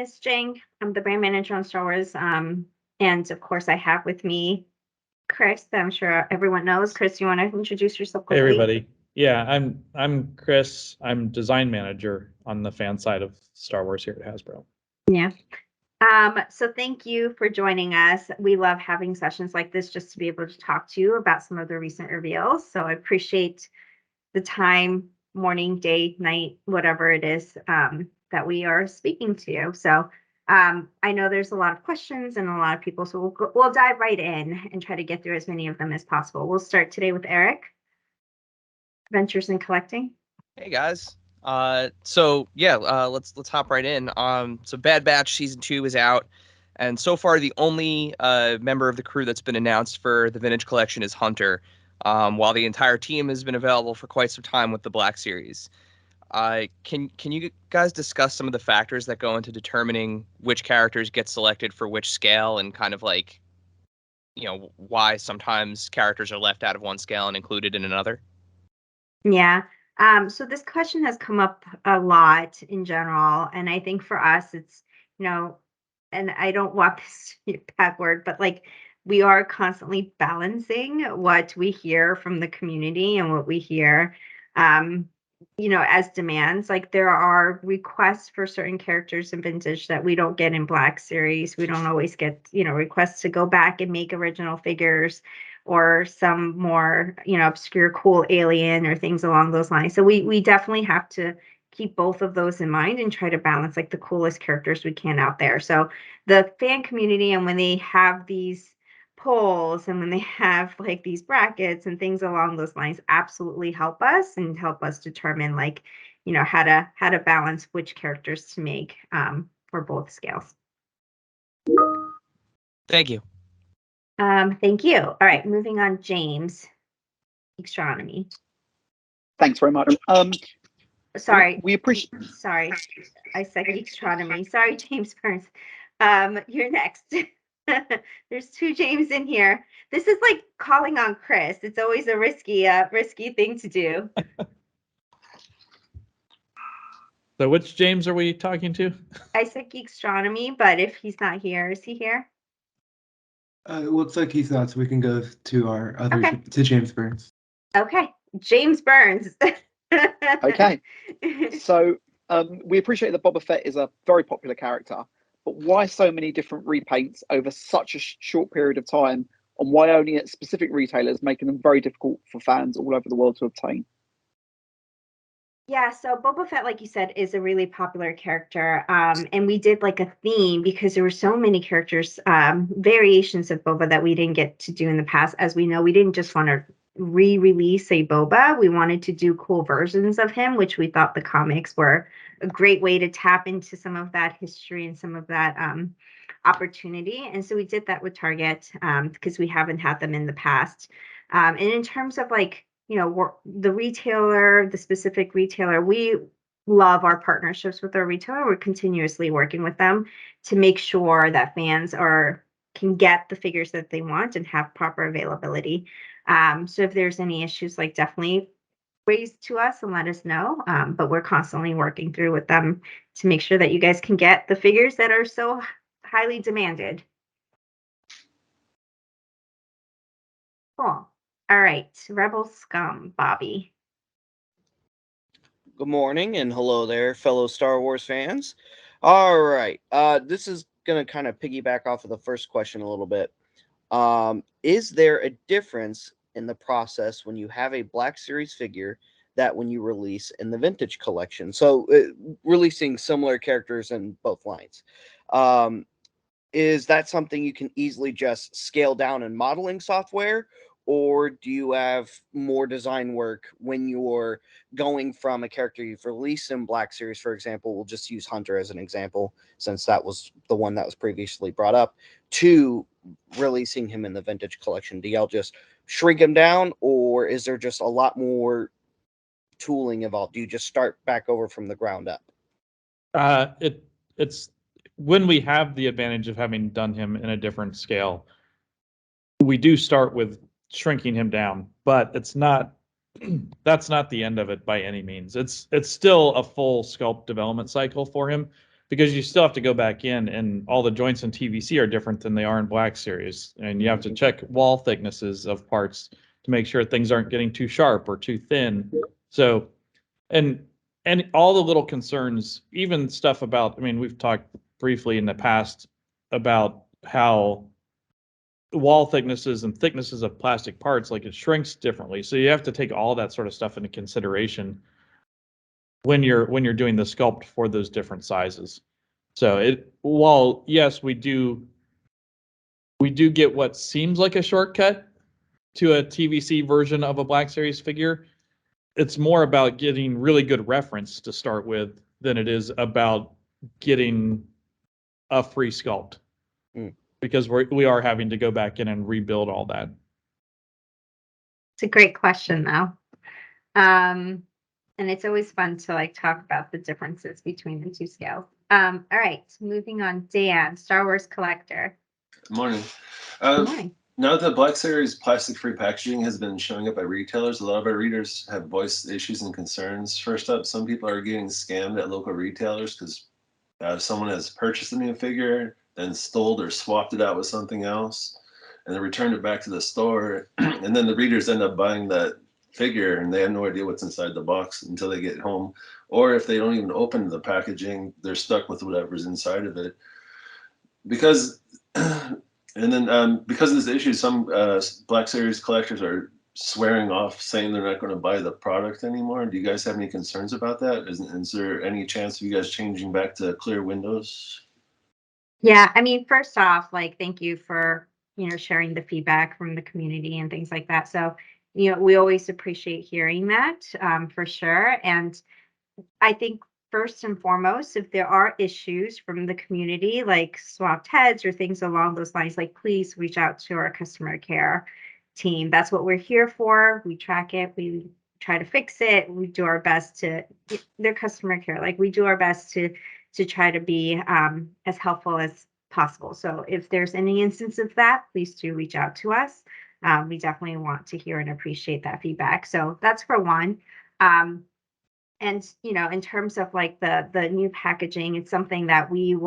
is Jing. I'm the brand manager on Star Wars. And of course, I have with me Chris, that I'm sure everyone knows. Chris, you want to introduce yourself quickly? Hey, everybody. Yeah, I'm Chris. I'm design manager on the fan side of Star Wars here at Hasbro. Yeah. So thank you for joining us. We love having sessions like this just to be able to talk to you about some of the recent reveals. So I appreciate the time, morning, day, night, whatever it is that we are speaking to you. So I know there's a lot of questions and a lot of people, so we'll dive right in and try to get through as many of them as possible. We'll start today with Eric, Ventures in Collecting. Hey guys. Let's hop right in. So Bad Batch season 2 is out, and so far the only member of the crew that's been announced for the Vintage Collection is Hunter, while the entire team has been available for quite some time with the Black Series. Can you guys discuss some of the factors that go into determining which characters get selected for which scale, and kind of like, why sometimes characters are left out of one scale and included in another? Yeah. So this question has come up a lot in general, and I think for us, it's, and I don't want this to be a bad word, but like we are constantly balancing what we hear from the community and what we hear, as demands. Like there are requests for certain characters in Vintage that we don't get in Black Series. We don't always get, requests to go back and make original figures, or some more, obscure, cool alien or things along those lines. So we definitely have to keep both of those in mind and try to balance like the coolest characters we can out there. So the fan community, and when they have these polls and when they have like these brackets and things along those lines, absolutely help us and help us determine like, how to balance which characters to make for both scales. Thank you. Thank you. All right, moving on, James, Geekstronomy. Thanks very much. Sorry. We appreciate. Sorry, I said Geekstronomy. Sorry, James Burns. You're next. There's two James in here. This is like calling on Chris. It's always a risky thing to do. So which James are we talking to? I said Geekstronomy, but if he's not here, is he here? It looks like he's not, so we can go to our other to James Burns. Okay, James Burns. Okay, so we appreciate that Boba Fett is a very popular character, but why so many different repaints over such a short period of time, and why only at specific retailers, making them very difficult for fans all over the world to obtain? Yeah, so Boba Fett, like you said, is a really popular character. And we did like a theme because there were so many characters, variations of Boba that we didn't get to do in the past. As we know, we didn't just want to re-release a Boba. We wanted to do cool versions of him, which we thought the comics were a great way to tap into some of that history and some of that opportunity. And so we did that with Target because we haven't had them in the past. And in terms of like, the retailer, the specific retailer, we love our partnerships with our retailer. We're continuously working with them to make sure that fans can get the figures that they want and have proper availability. So if there's any issues, like definitely raise to us and let us know. But we're constantly working through with them to make sure that you guys can get the figures that are so highly demanded. Cool. All right, Rebelscum, Bobby. Good morning and hello there, fellow Star Wars fans. All right, this is going to kind of piggyback off of the first question a little bit. Is there a difference in the process when you have a Black Series figure that when you release in the Vintage Collection? So releasing similar characters in both lines. Is that something you can easily just scale down in modeling software? Or do you have more design work when you're going from a character you've released in Black Series, for example, we'll just use Hunter as an example, since that was the one that was previously brought up, to releasing him in the Vintage Collection? Do y'all just shrink him down, or is there just a lot more tooling involved? Do you just start back over from the ground up? It's when we have the advantage of having done him in a different scale, we do start with shrinking him down, but it's not that's not the end of it by any means. It's still a full sculpt development cycle for him. because you still have to go back in, and all the joints in TVC are different than they are in Black Series, and you have to check wall thicknesses of parts to make sure things aren't getting too sharp or too thin. So, and all the little concerns, even stuff about, I mean, we've talked briefly in the past about how wall thicknesses and thicknesses of plastic parts, like it shrinks differently. So you have to take all that sort of stuff into consideration when you're doing the sculpt for those different sizes. So while yes, we do get what seems like a shortcut to a TVC version of a Black Series figure, it's more about getting really good reference to start with than it is about getting a free sculpt. Because we are having to go back in and rebuild all that. It's a great question, though. And it's always fun to like talk about the differences between the two scales. All right, moving on. Dan, Star Wars collector. Good morning. Good morning. Now that the Black Series plastic-free packaging has been showing up at retailers, a lot of our readers have voiced issues and concerns. First up, some people are getting scammed at local retailers because someone has purchased a new figure, then stole or swapped it out with something else, and then returned it back to the store. And then the readers end up buying that figure and they have no idea what's inside the box until they get home. Or if they don't even open the packaging, they're stuck with whatever's inside of it. Because of this issue, some Black Series collectors are swearing off, saying they're not going to buy the product anymore. Do you guys have any concerns about that? Is there any chance of you guys changing back to clear windows? Yeah, I mean, first off, like, thank you for, sharing the feedback from the community and things like that. So, we always appreciate hearing that, for sure. And I think first and foremost, if there are issues from the community, like swapped heads or things along those lines, like please reach out to our customer care team. That's what we're here for. We track it. We try to fix it. We do our best to their customer care. Like we do our best to try to be as helpful as possible. So if there's any instance of that, please do reach out to us. We definitely want to hear and appreciate that feedback. So that's for one. And in terms of like the new packaging, it's something that we've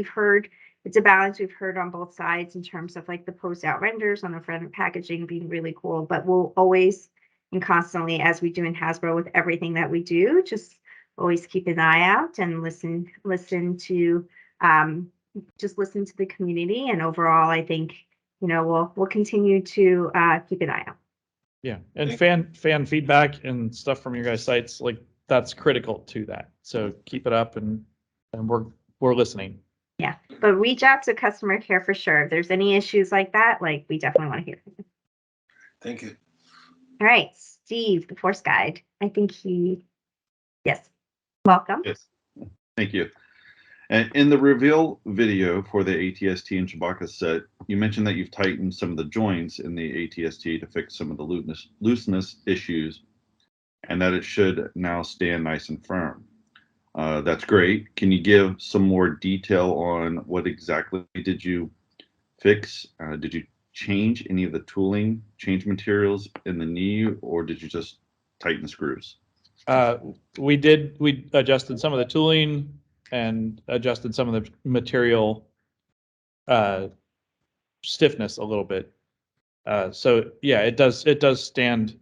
heard. It's a balance we've heard on both sides in terms of like the post out renders on the front of packaging being really cool. But we'll always and constantly, as we do in Hasbro with everything that we do, just always keep an eye out and listen to the community. And overall, I think we'll continue to keep an eye out. Yeah, and fan feedback and stuff from your guys' sites, like that's critical to that. So keep it up, and we're listening. Yeah, but reach out to customer care for sure. If there's any issues like that, like we definitely want to hear from you. Thank you. All right, Steve, the Force Guide. I think yes, welcome. Yes, thank you. And in the reveal video for the ATST and Chewbacca set, you mentioned that you've tightened some of the joints in the ATST to fix some of the looseness issues, and that it should now stand nice and firm. That's great. Can you give some more detail on what exactly did you fix? Did you change any of the tooling, change materials in the knee, or did you just tighten the screws? We adjusted some of the tooling and adjusted some of the material stiffness a little bit. So yeah, it does stand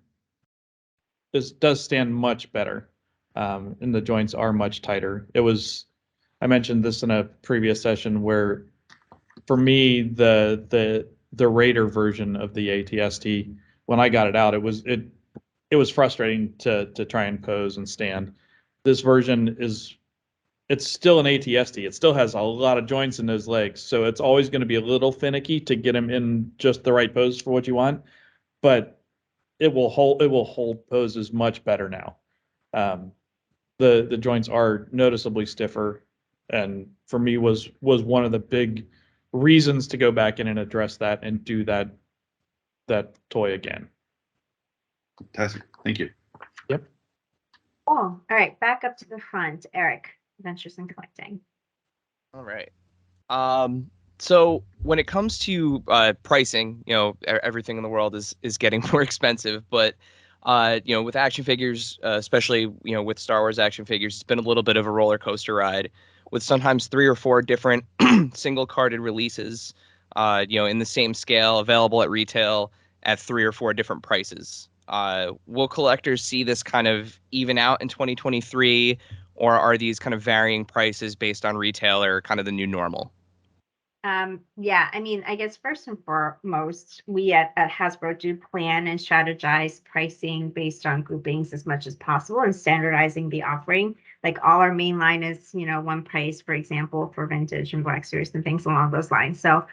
much better. And the joints are much tighter. I mentioned this in a previous session where for me, the Raider version of the ATST, when I got it out, it was frustrating to try and pose and stand. This version it's still an ATST. It still has a lot of joints in those legs, so it's always going to be a little finicky to get them in just the right pose for what you want. But it will hold poses much better now. The joints are noticeably stiffer, and for me was one of the big reasons to go back in and address that and do that toy again. Fantastic. Thank you. Yep. Cool. All right, back up to the front. Eric, Adventures in Collecting. All right. So when it comes to pricing, everything in the world is getting more expensive, but with action figures, especially with Star Wars action figures, it's been a little bit of a roller coaster ride. with sometimes 3 or 4 different single carded releases, in the same scale, available at retail at 3 or 4 different prices. Will collectors see this kind of even out in 2023, or are these kind of varying prices based on retailer kind of the new normal? Yeah, I mean, I guess first and foremost, we at Hasbro do plan and strategize pricing based on groupings as much as possible and standardizing the offering. Like all our main line is, one price, for example, for vintage and Black Series and things along those lines. So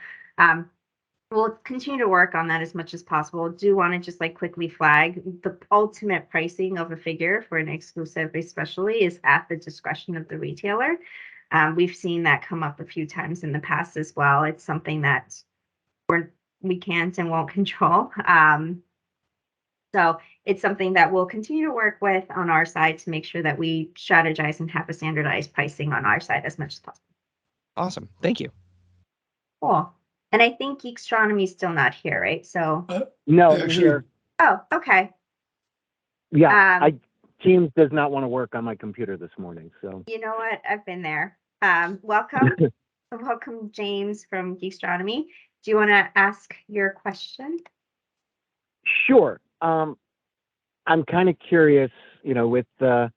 we'll continue to work on that as much as possible. Do want to just like quickly flag the ultimate pricing of a figure for an exclusive, especially, is at the discretion of the retailer. We've seen that come up a few times in the past as well. It's something that we can't and won't control. So it's something that we'll continue to work with on our side to make sure that we strategize and have a standardized pricing on our side as much as possible. Awesome. Thank you. Cool. And I think Geekstronomy is still not here, right? So No, Yeah, I'm actually- here. oh, okay. Yeah, Teams does not want to work on my computer this morning, so. You know what? I've been there. Welcome. Welcome, James from Geekstronomy. Do you want to ask your question? Sure. I'm kind of curious, with the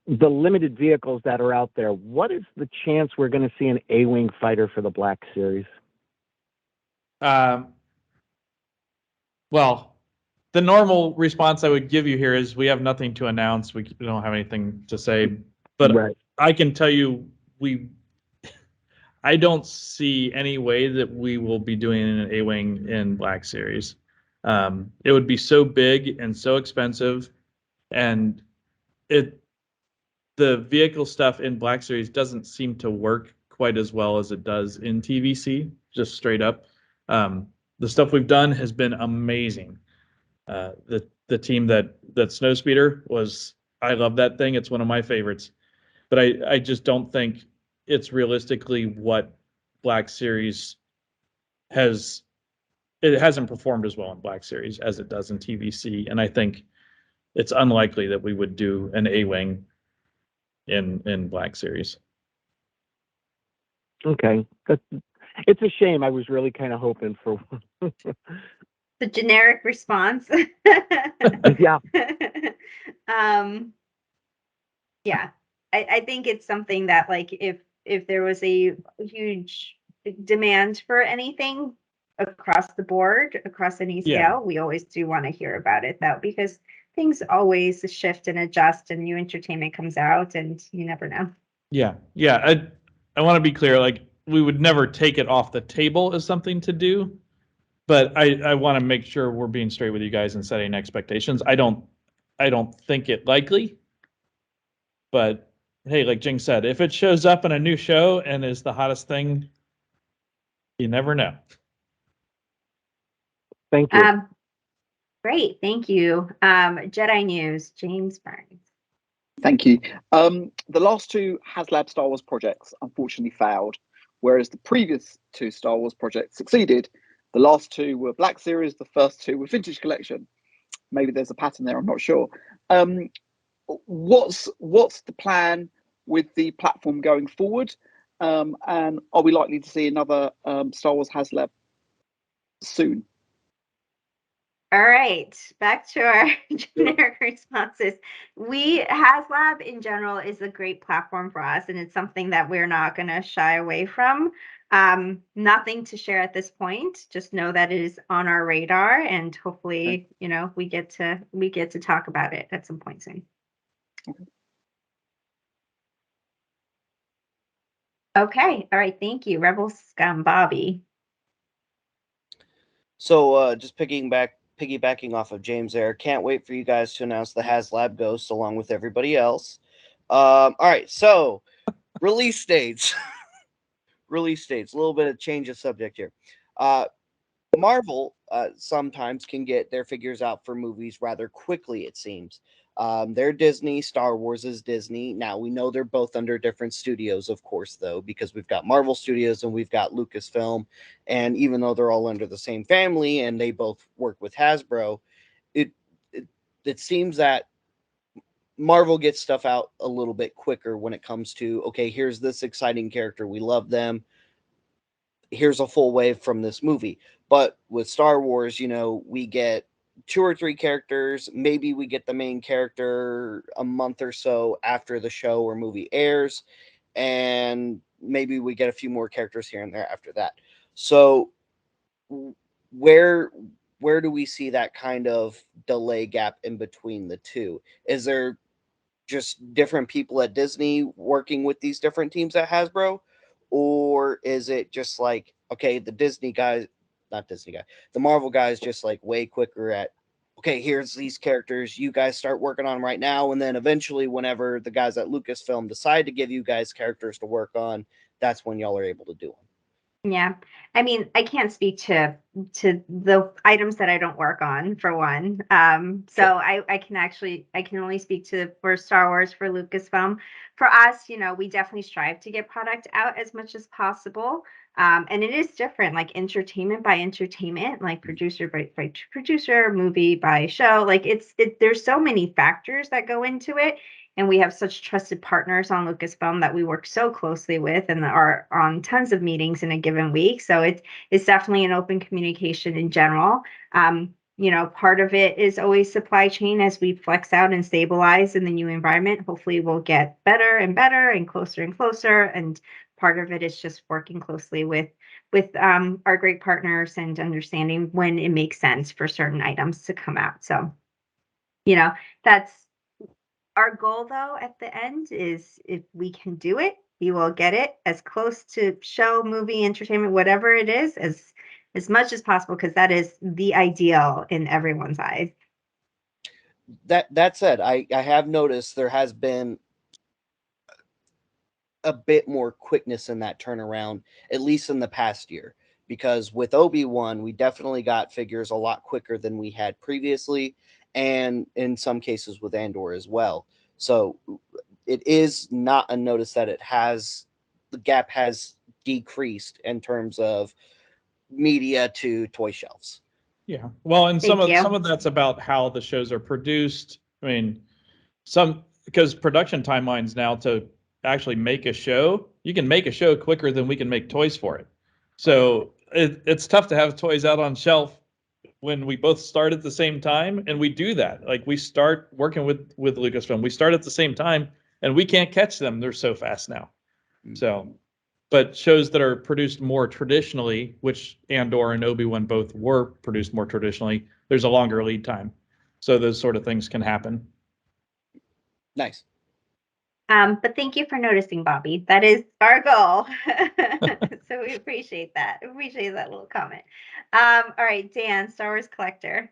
limited vehicles that are out there, what is the chance we're going to see an A-Wing fighter for the Black Series? Well, the normal response I would give you here is we have nothing to announce. We don't have anything to say, but Right. I can tell you I don't see any way that we will be doing an A-Wing in Black Series. It would be so big and so expensive, and the vehicle stuff in Black Series doesn't seem to work quite as well as it does in TVC, just straight up. The stuff we've done has been amazing. The team that Snowspeeder was, I love that thing. It's one of my favorites, but I just don't think it's realistically what Black Series has. It hasn't performed as well in Black Series as it does in TVC, and I think it's unlikely that we would do an A-Wing in Black Series. Okay. It's a shame. I was really kind of hoping for. The generic response. Yeah. Yeah. I think it's something that, like, if there was a huge demand for anything across the board, across any scale, Yeah. we always do want to hear about it, though, because things always shift and adjust and new entertainment comes out and you never know. Yeah. I want to be clear, like, we would never take it off the table as something to do, but I want to make sure we're being straight with you guys and setting expectations. I don't think it likely, but hey, like Jing said, if it shows up in a new show and is the hottest thing, you never know. Thank you. Great, thank you. Jedi News, James Burns. Thank you. The last 2 HasLab Star Wars projects unfortunately failed, whereas the previous 2 Star Wars projects succeeded. The last 2 were Black Series, the first 2 were Vintage Collection. Maybe there's a pattern there, I'm not sure. What's the plan with the platform going forward? And are we likely to see another Star Wars HasLab soon? All right, back to our generic responses. HasLab in general is a great platform for us, and it's something that we're not going to shy away from. Nothing to share at this point. Just know that it is on our radar, and hopefully, we get to talk about it at some point soon. Okay, all right, thank you, Rebelscum, Bobby. So just piggybacking off of James there, can't wait for you guys to announce the HasLab Ghost along with everybody else. All right, so release dates. Release dates. A little bit of change of subject here. Marvel sometimes can get their figures out for movies rather quickly, it seems. They're Disney, Star Wars is Disney. Now, we know they're both under different studios, of course, though, because we've got Marvel Studios and we've got Lucasfilm. And even though they're all under the same family and they both work with Hasbro, it seems that Marvel gets stuff out a little bit quicker when it comes to, okay, here's this exciting character, we love them, here's a full wave from this movie. But with Star Wars, we get 2 or 3 characters, maybe we get the main character a month or so after the show or movie airs, and maybe we get a few more characters here and there after that. So where do we see that kind of delay gap in between the two? Is there just different people at Disney working with these different teams at Hasbro? Or is it just like, okay, the Marvel guys just like way quicker at, okay, here's these characters, you guys start working on them right now, and then eventually whenever the guys at Lucasfilm decide to give you guys characters to work on, that's when y'all are able to do them. Yeah. I mean, I can't speak to the items that I don't work on, for one. So Sure. I can only speak to for Star Wars, for Lucasfilm. For us, we definitely strive to get product out as much as possible. And it is different, like entertainment by entertainment, like producer by producer, movie by show. Like there's so many factors that go into it. And we have such trusted partners on Lucasfilm that we work so closely with and are on tons of meetings in a given week. So it's definitely an open communication in general. Part of it is always supply chain as we flex out and stabilize in the new environment. Hopefully we'll get better and better and closer. And part of it is just working closely with our great partners and understanding when it makes sense for certain items to come out. So, that's our goal, though, at the end is if we can do it, we will get it as close to show, movie, entertainment, whatever it is, as much as possible, because that is the ideal in everyone's eyes. That said, I have noticed there has been a bit more quickness in that turnaround, at least in the past year. Because with Obi-Wan, we definitely got figures a lot quicker than we had previously, and in some cases with Andor as well. So it is not unnoticed that the gap has decreased in terms of media to toy shelves. Yeah. Well, and some Thank you. of that's about how the shows are produced. I mean, because production timelines now to actually make a show, you can make a show quicker than we can make toys for it. So it's tough to have toys out on shelf when we both start at the same time, and we do that. Like we start working with Lucasfilm, we start at the same time, and we can't catch them. They're so fast now. So, but shows that are produced more traditionally, which Andor and Obi-Wan both were produced more traditionally, there's a longer lead time. So those sort of things can happen. Nice. But thank you for noticing, Bobby. That is our goal. So we appreciate that. Appreciate that little comment. All right, Dan, Star Wars collector.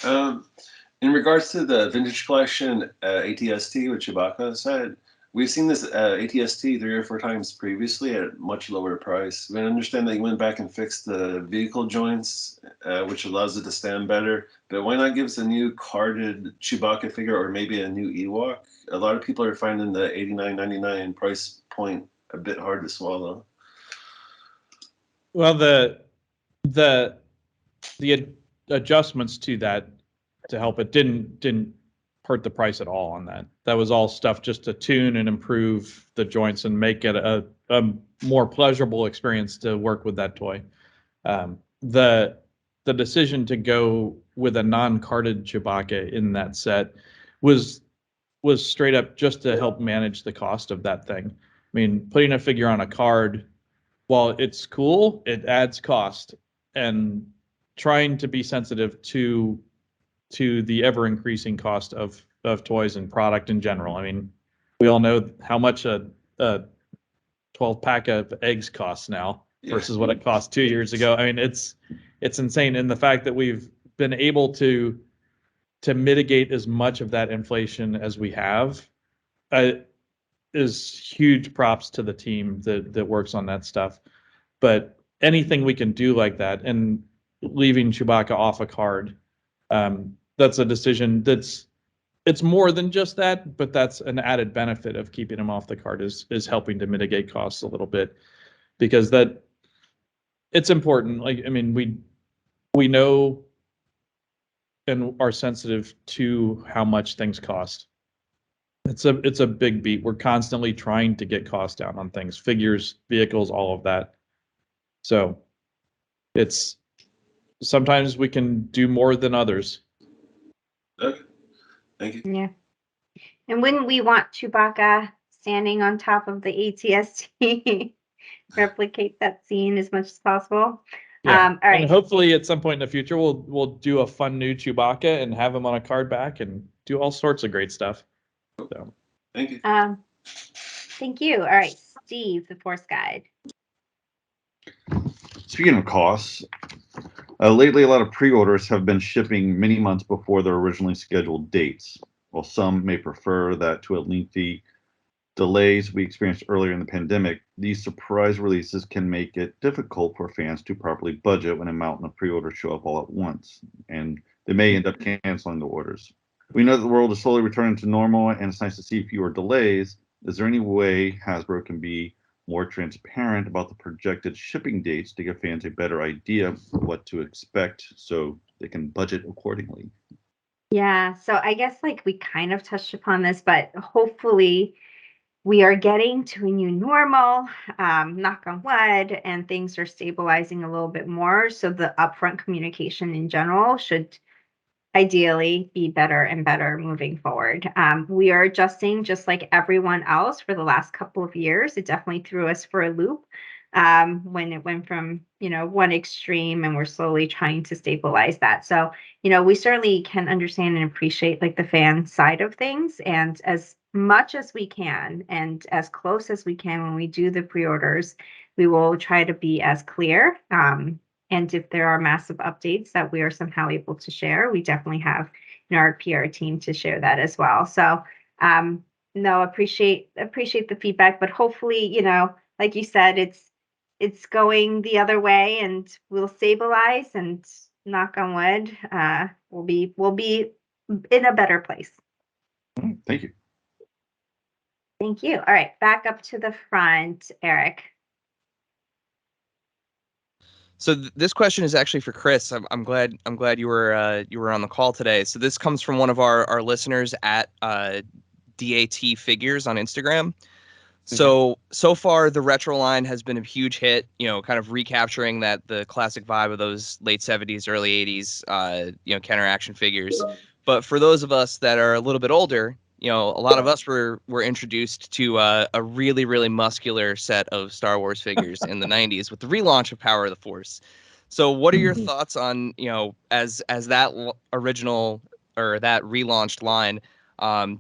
In regards to the vintage collection ATST, which Chewbacca said, we've seen this ATST 3 or 4 times previously at a much lower price. We understand that you went back and fixed the vehicle joints, which allows it to stand better. But why not give us a new carded Chewbacca figure or maybe a new Ewok? A lot of people are finding the $89.99 price point a bit hard to swallow. Well, the adjustments to that to help it didn't hurt the price at all on that. That was all stuff just to tune and improve the joints and make it a more pleasurable experience to work with that toy. The decision to go with a non-carded Chewbacca in that set was straight up just to help manage the cost of that thing. I mean, putting a figure on a card, while it's cool, it adds cost, and trying to be sensitive to the ever increasing cost of toys and product in general. I mean, we all know how much a 12-pack of eggs costs now versus what it cost 2 years ago. I mean, it's insane. And the fact that we've been able to mitigate as much of that inflation as we have is huge props to the team that works on that stuff. But anything we can do like that, and leaving Chewbacca off a card, that's a decision it's more than just that, but that's an added benefit of keeping him off the card is helping to mitigate costs a little bit, because that it's important. Like, I mean, we know and are sensitive to how much things cost. It's a big beat. We're constantly trying to get costs down on things, figures, vehicles, all of that. So it's sometimes we can do more than others. Okay. Thank you. Yeah. And wouldn't we want Chewbacca standing on top of the ATST? Replicate that scene as much as possible. Yeah. All right. And hopefully at some point in the future we'll do a fun new Chewbacca and have him on a card back and do all sorts of great stuff. So Thank you. Thank you. All right, Steve, the Force Guide. Speaking of costs, lately a lot of pre-orders have been shipping many months before their originally scheduled dates. While some may prefer that to a lengthy delays we experienced earlier in the pandemic, these surprise releases can make it difficult for fans to properly budget when a mountain of pre-orders show up all at once, and they may end up canceling the orders. We know that the world is slowly returning to normal, and it's nice to see fewer delays. Is there any way Hasbro can be more transparent about the projected shipping dates to give fans a better idea of what to expect so they can budget accordingly? Yeah, so I guess like we kind of touched upon this, but hopefully we are getting to a new normal, knock on wood, and things are stabilizing a little bit more. So the upfront communication in general should ideally be better and better moving forward. We are adjusting just like everyone else for the last couple of years. It definitely threw us for a loop when it went from, one extreme, and we're slowly trying to stabilize that. So, we certainly can understand and appreciate like the fan side of things, and as much as we can and as close as we can when we do the pre-orders, we will try to be as clear. And if there are massive updates that we are somehow able to share, we definitely have our PR team to share that as well. So no, appreciate the feedback, but hopefully, like you said, it's going the other way, and we'll stabilize, and knock on wood, we'll be in a better place. Thank you. Thank you. All right, back up to the front, Eric. So this question is actually for Chris. I'm glad you were on the call today. So this comes from one of our listeners at DAT Figures on Instagram. So far the retro line has been a huge hit, kind of recapturing the classic vibe of those late 70s, early 80s, counter action figures. But for those of us that are a little bit older, a lot of us were introduced to a really, really muscular set of Star Wars figures in the 90s with the relaunch of Power of the Force. So what are your thoughts on, as that original or that relaunched line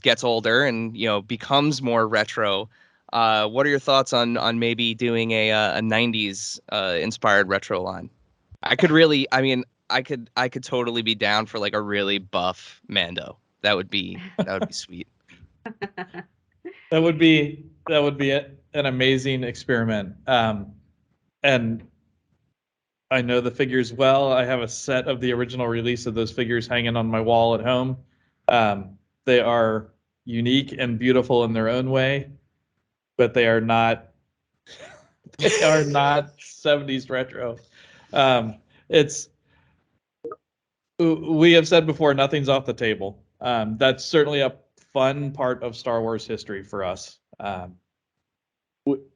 gets older and, becomes more retro? What are your thoughts on maybe doing a 90s inspired retro line? I could totally be down for like a really buff Mando. That would be sweet. that would be an amazing experiment. And I know the figures well. I have a set of the original release of those figures hanging on my wall at home. They are unique and beautiful in their own way, but they are not 70s retro. We have said before, nothing's off the table. That's certainly a fun part of Star Wars history for us.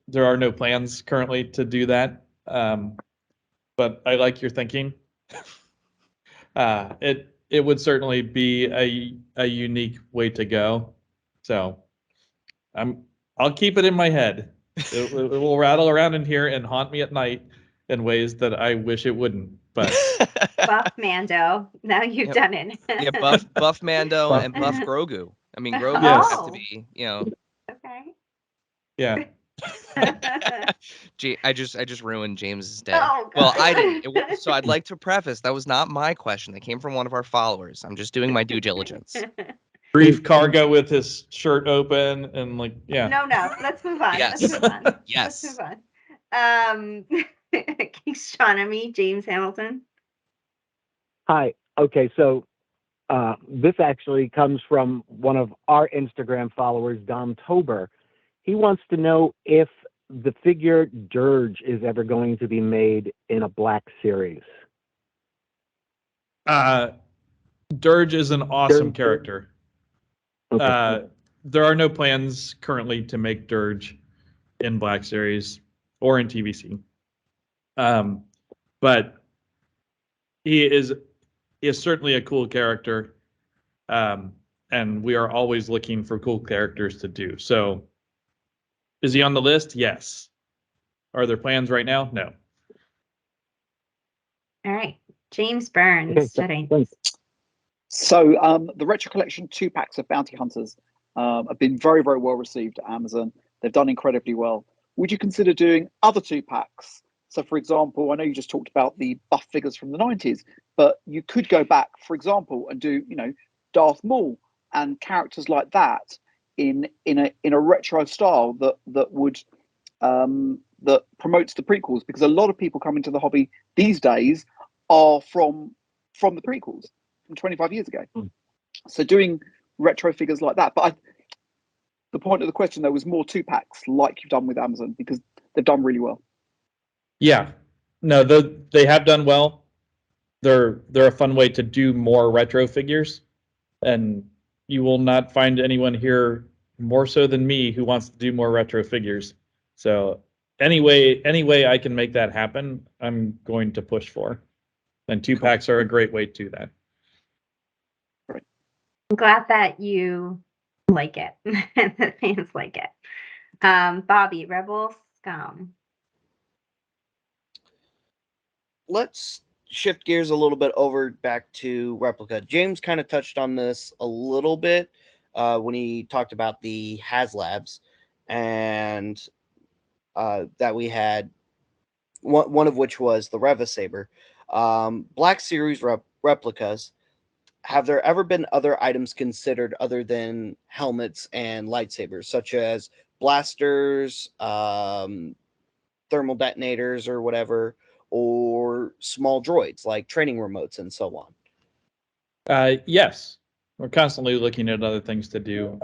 There are no plans currently to do that, but I like your thinking. It would certainly be a unique way to go. So I'll keep it in my head. It will rattle around in here and haunt me at night in ways that I wish it wouldn't. But Buff Mando. Now you've done it. Yeah, buff Mando and buff Grogu. I mean, Grogu Yes. has to be, Okay. Yeah. I just ruined James's day. Oh, well, God. I didn't. So I'd like to preface that was not my question. That came from one of our followers. I'm just doing my due diligence. Brief cargo with his shirt open and No, let's move on. Yes. Let's move on. Yes. Let's move on. Geekstronomy, James Hamilton. Hi. Okay, so this actually comes from one of our Instagram followers, Dom Tober. He wants to know if the figure Dirge is ever going to be made in a black series. Dirge is an awesome character. Okay. there are no plans currently to make Dirge in Black Series or in TVC. But he is certainly a cool character. And we are always looking for cool characters to do. So is he on the list? Yes. Are there plans right now? No. All right. James Burns. Thanks. So the Retro Collection 2-packs of Bounty Hunters have been very, very well received at Amazon. They've done incredibly well. Would you consider doing other 2-packs? So, for example, I know you just talked about the buff figures from the 90s, but you could go back, for example, and do, Darth Maul and characters like that in a retro style that would that promotes the prequels, because a lot of people coming to the hobby these days are from the prequels from 25 years ago. So doing retro figures like that. But the point of the question, though, was more 2-packs like you've done with Amazon, because they've done really well. Yeah. No, they have done well. They're a fun way to do more retro figures. And you will not find anyone here more so than me who wants to do more retro figures. So any way I can make that happen, I'm going to push for. And 2-packs are a great way to do that. I'm glad that you like it and the fans like it. Bobby, Rebelscum. Let's shift gears a little bit over back to Replica. James kind of touched on this a little bit when he talked about the HasLabs, and that we had one of which was the Revisaber. Black Series replicas. Have there ever been other items considered other than helmets and lightsabers, such as blasters, thermal detonators or whatever, or small droids like training remotes and so on? Yes, we're constantly looking at other things to do.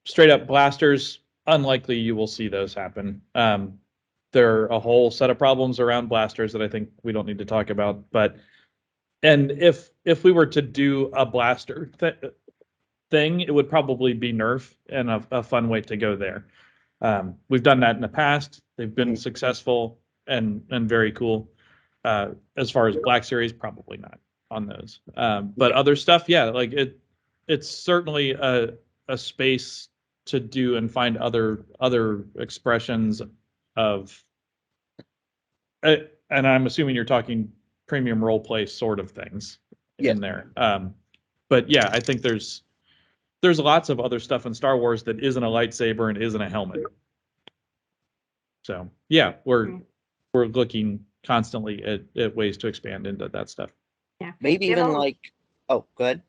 Straight up blasters, unlikely you will see those happen. There are a whole set of problems around blasters that I think we don't need to talk about. And if we were to do a blaster thing, it would probably be Nerf, and a fun way to go there. We've done that in the past. They've been successful and very cool. As far as Black Series, probably not on those. But other stuff, yeah, like it's certainly a space to do and find other expressions of. And I'm assuming you're talking premium role play sort of things in there. But yeah, I think there's lots of other stuff in Star Wars that isn't a lightsaber and isn't a helmet. So yeah, we're looking constantly at ways to expand into that stuff. Yeah. Maybe even like, oh, go ahead.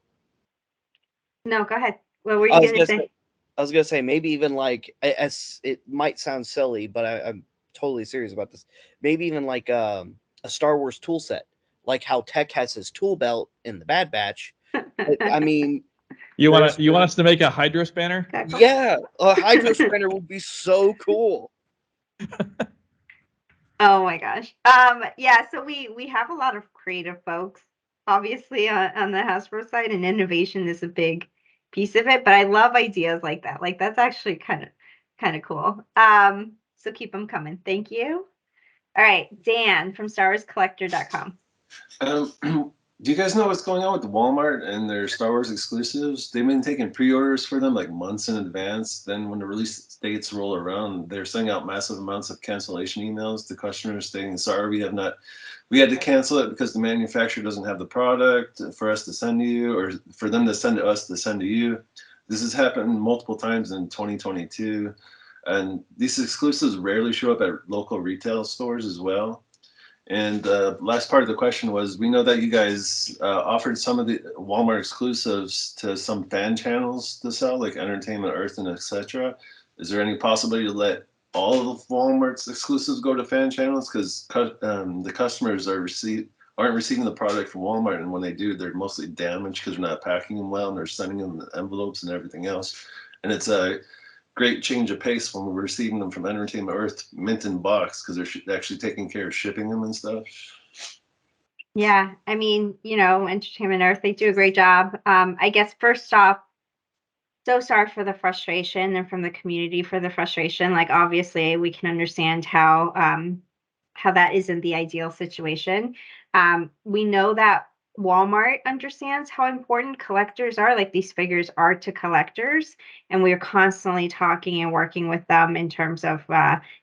No, go ahead. What were you going to say? I was going to say, maybe even like, as it might sound silly, but I'm totally serious about this. Maybe even like a Star Wars tool set, like how Tech has his tool belt in the Bad Batch. I mean, you want us to make a Hydro Spanner? Yeah, a Hydro Spanner would be so cool. Oh my gosh. Yeah, so we have a lot of creative folks, obviously, on the Hasbro side, and innovation is a big piece of it, but I love ideas like that. Like that's actually kind of cool. So keep them coming. Thank you. All right, Dan from StarWarsCollector.com. Do you guys know what's going on with Walmart and their Star Wars exclusives? They've been taking pre-orders for them like months in advance. Then when the release dates roll around, they're sending out massive amounts of cancellation emails to customers stating, sorry, we had to cancel it because the manufacturer doesn't have the product for us to send to you, or for them to send to us to send to you. This has happened multiple times in 2022. And these exclusives rarely show up at local retail stores as well. And last part of the question was, we know that you guys offered some of the Walmart exclusives to some fan channels to sell, like Entertainment Earth and etc. Is there any possibility to let all of Walmart's exclusives go to fan channels? Because the customers aren't receiving the product from Walmart, and when they do, they're mostly damaged because they're not packing them well and they're sending them the envelopes and everything else. And it's a great change of pace when we're receiving them from Entertainment Earth mint in box, because they're actually taking care of shipping them and stuff. Yeah, I mean, Entertainment Earth, they do a great job. I guess first off, so sorry for the frustration and from the community for the frustration. Like, obviously we can understand how that isn't the ideal situation. We know that Walmart understands how important collectors are, like these figures are to collectors, and we're constantly talking and working with them in terms of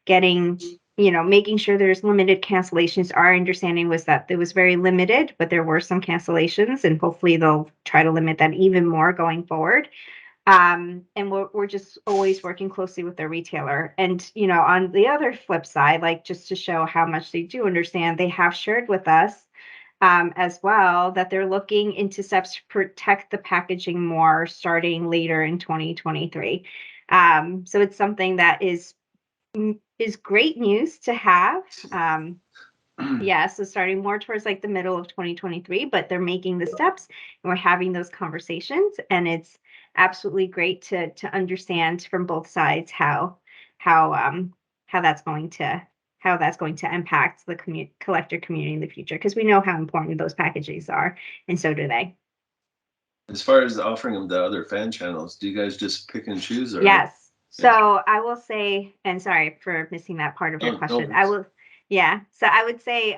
getting, making sure there's limited cancellations. Our understanding was that it was very limited, but there were some cancellations, and hopefully they'll try to limit that even more going forward. And we're just always working closely with the retailer. And, on the other flip side, like just to show how much they do understand, they have shared with us as well that they're looking into steps to protect the packaging more starting later in 2023. So it's something that is great news to have. Yeah, so starting more towards like the middle of 2023, but they're making the steps and we're having those conversations, and it's absolutely great to understand from both sides how that's going to impact the collector community in the future, because we know how important those packages are, and so do they. As far as offering them to other fan channels, do you guys just pick and choose, or? Yes. So I will say, and sorry for missing that part of your No question. worries. Yeah. So I would say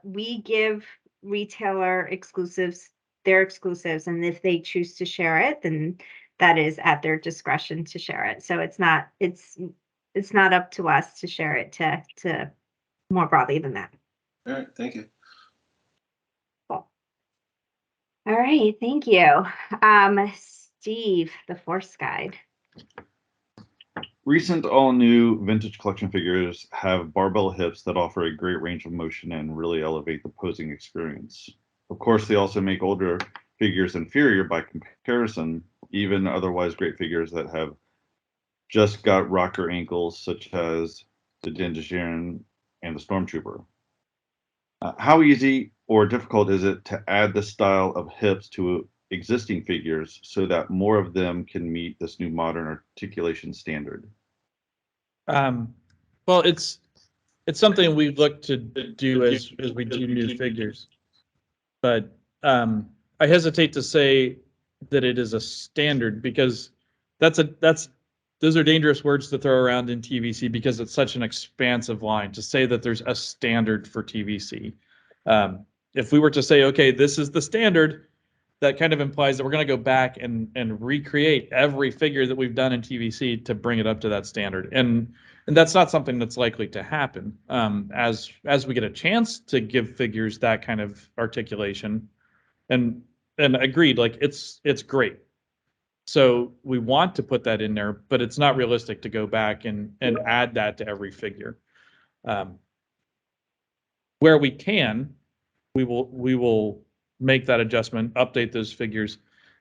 we give retailer exclusives their exclusives, and if they choose to share it, then that is at their discretion to share it. So it's not up to us to share it to more broadly than that. All right, thank you. Cool. All right, thank you. Steve, the Force Guide. Recent all-new vintage collection figures have barbell hips that offer a great range of motion and really elevate the posing experience. Of course, they also make older figures inferior by comparison, even otherwise great figures that have just got rocker ankles, such as the Din Djarin and the Stormtrooper. How easy or difficult is it to add the style of hips to existing figures so that more of them can meet this new modern articulation standard? Well, it's something we look to do as we do new figures, but I hesitate to say that it is a standard, because those are dangerous words to throw around in TVC, because it's such an expansive line to say that there's a standard for TVC. If we were to say, okay, this is the standard, that kind of implies that we're going to go back and recreate every figure that we've done in TVC to bring it up to that standard. And that's not something that's likely to happen. As we get a chance to give figures that kind of articulation, and agreed, like it's great. So we want to put that in there, but it's not realistic to go back and add that to every figure. Where we can, we will make that adjustment, update those figures,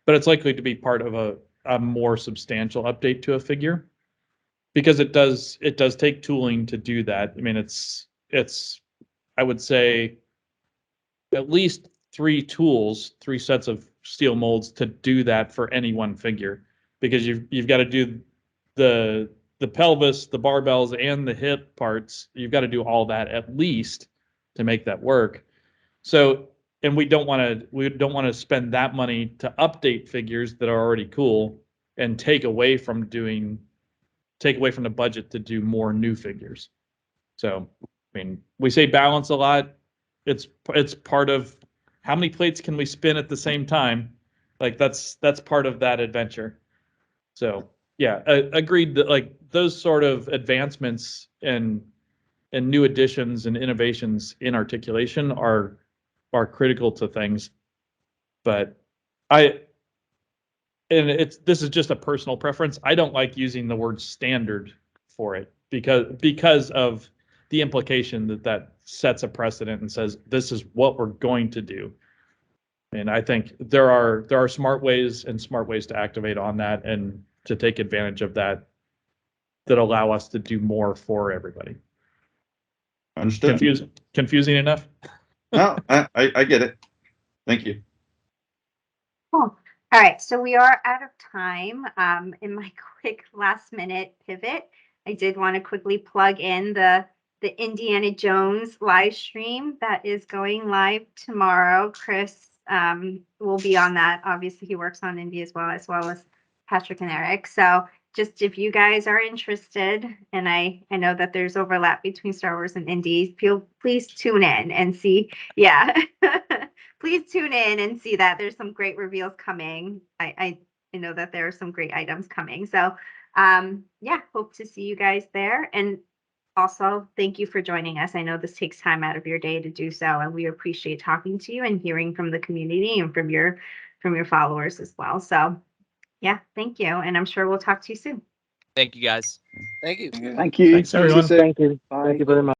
but it's likely to be part of a more substantial update to a figure, because it does take tooling to do that. I mean, it's I would say at least three sets of steel molds to do that for any one figure, because you've got to do the pelvis, the barbells, and the hip parts. You've got to do all that at least to make that work. So, and we don't want to spend that money to update figures that are already cool and take away from the budget to do more new figures. So, I mean, we say balance a lot. It's part of how many plates can we spin at the same time. Like that's part of that adventure. So yeah, agreed that like those sort of advancements and new additions and innovations in articulation are critical to things. But this is just a personal preference. I don't like using the word standard for it, because of the implication that sets a precedent and says this is what we're going to do. And I think there are smart ways to activate on that and to take advantage of that allow us to do more for everybody. Understood. Confusing enough? No, I get it. Thank you. Cool. All right, so we are out of time. In my quick last minute pivot, I did want to quickly plug in the Indiana Jones live stream that is going live tomorrow. Chris will be on that. Obviously, he works on Indy as well as Patrick and Eric. So just if you guys are interested, and I know that there's overlap between Star Wars and indies, please tune in and see. Yeah, please tune in and see that there's some great reveals coming. I know that there are some great items coming. So yeah, hope to see you guys there. And also, thank you for joining us. I know this takes time out of your day to do so, and we appreciate talking to you and hearing from the community and from your followers as well. So yeah, thank you. And I'm sure we'll talk to you soon. Thank you, guys. Thank you. Thank you. Thanks, See you everyone. soon. Thank you. Bye. Thank you very much.